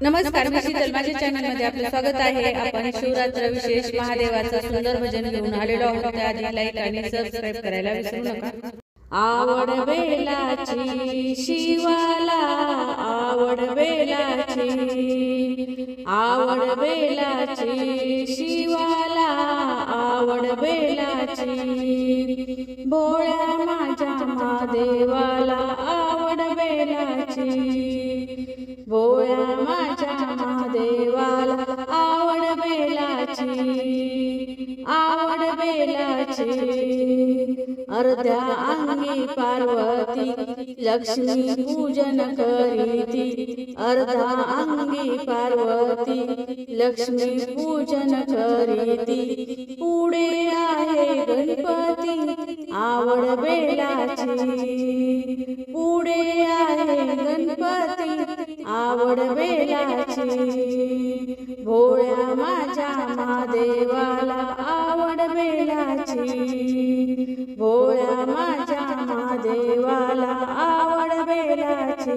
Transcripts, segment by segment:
नमस्कार, मी शीतल. माझ्या चॅनलमध्ये आपलं स्वागत आहे. आपण शिवरात्र विशेष महादेवाचं सुंदर भजन घेऊन आलेलो आहोत. त्याआधी लाईक आणि सबस्क्राईब करायला विसरू नका. आवड बेलाची शिवाला, आवड बेलाची, आवड बेलाची शिवाला, आवड बेलाची, भोळ्या माझ्या महादेवाला आवड बेलाची, भोळ्या माझ्या महादेवाला आवड बेलाची, आवड बेलाची, अर्ध्या अंगी पार्वती लक्ष्मी पूजन करीती, अर्धा अंगी पार्वती लक्ष्मी पूजन करीती, पुढे आहे गणपती आवड बेलाची, पुढे आहे गणपती आवड बेलाची, भोळ्या माझ्या महादेवाला आवड बेलाची, भोळ्या माझ्या महादेवाला आवड बेलाची,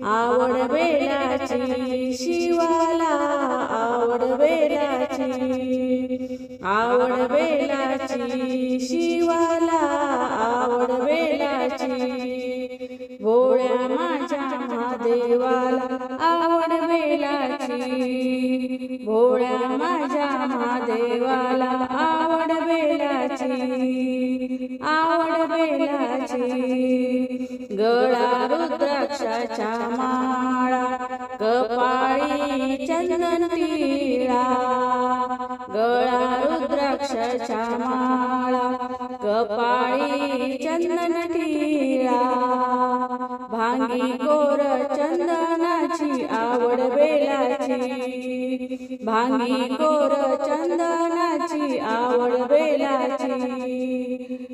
आवड बेलाची शिवाला, आवड बेलाची, आवड बेलाची शिवाला, आवड बेलाची, भोळ्या माझ्या महादेवाला आवड बेलाची, भोळ्या माझ्या महादेवाला आवड बेलाची, आवड बेलाची, गळा रुद्राक्षाच्या माळा, कपाळी चंदन टिळा, गळा रुद्राक्षाच्या माळा, कपाळी चंदन टिळा, भांगी कोर चंदनाची आवड बेलाची, भांगी कोर चंदनाची आवड बेलाची,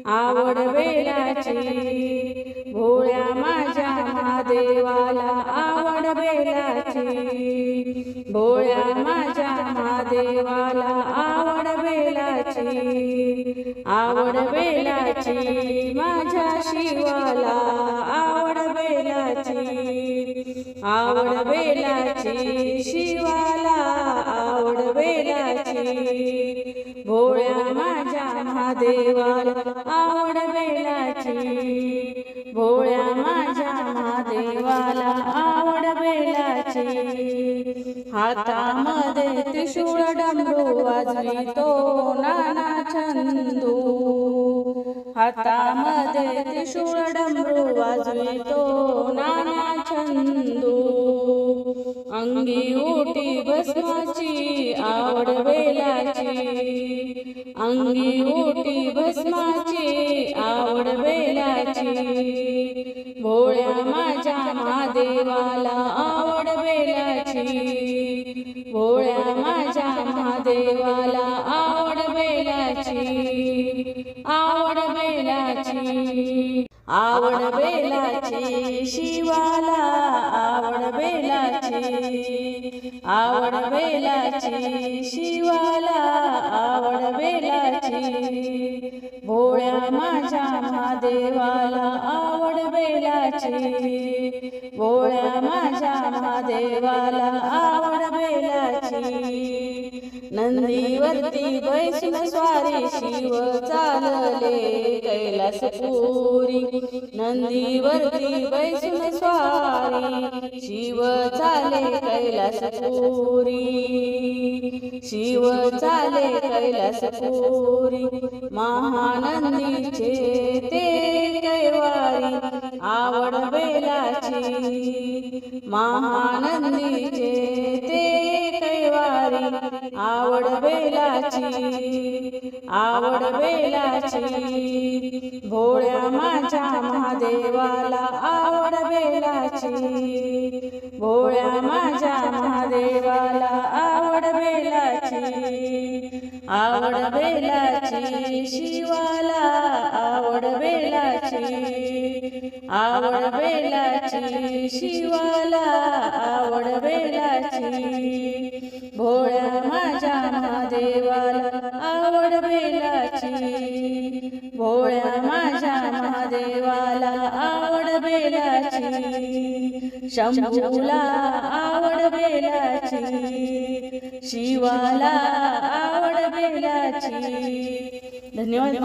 आवड बेलाची, भोळ्या माझ्या महादेवाला आवड बेलाची, भोळ्या माझ्या महादेवाला आवड बेलाची, आवड बेलाची, माझ्या शिवाला आवड बेलाची, आवड बेलाची शिवाला, आवड बेलाची, भोळ्या माझ्या महादेवाला आवड बेलाची, भोळ्या माझ्या महादेवाला आवड बेलाची, हातामध्ये त्रिशूळ डमरू वाजवितो नाना छंदू, हातामध्ये त्रिशूळ डमरू वाजवितो नाना छंदू, अंगी ओटी भस्माची आवड बेलाची, अंगी ओटी भस्माची आवड बेलाची, भोळ्या माझ्या महादेवाला आवड बेलाची, भोळ्या माझ्या महादेवाला आवड बेलाची, आवड बेलाची, आवड बेलाची शिवाला, आवड बेलाची, आवड बेलाची शिवाला, आवड बेलाची, भोळ्या माझ्या महादेवाला आवड बेलाची, भोळ्या माझ्या महादेवाला आवड बेलाची, नंदीवरती बैसून स्वारी शिव चालले कैलासपुरी, नंदीवरती बैसून स्वारी शिव चाले कैलासपुरी, शिव चाले कैलासपुरी, महानंदीचे ते कैवारी आवड बेलाची, महानंदीचे ते कैवारी आवड बेलाची, आवड बेलाची, भोळ्या माझ्या महादेवाला आवड बेलाची, भोळ्या माझ्या महादेवाला आवड बेलाची, आवड बेलाची शिवाला, आवड बेलाची, आवड बेलाची शिवाला, आवड बेलाची, भोळ्या माझ्या महादेवाला आवड बेलाची, भोळ्या माझ्या महादेवाला आवड बेलाची, शंभूला आवड बेलाची, शिवाला आवड बेलाची. धन्यवाद.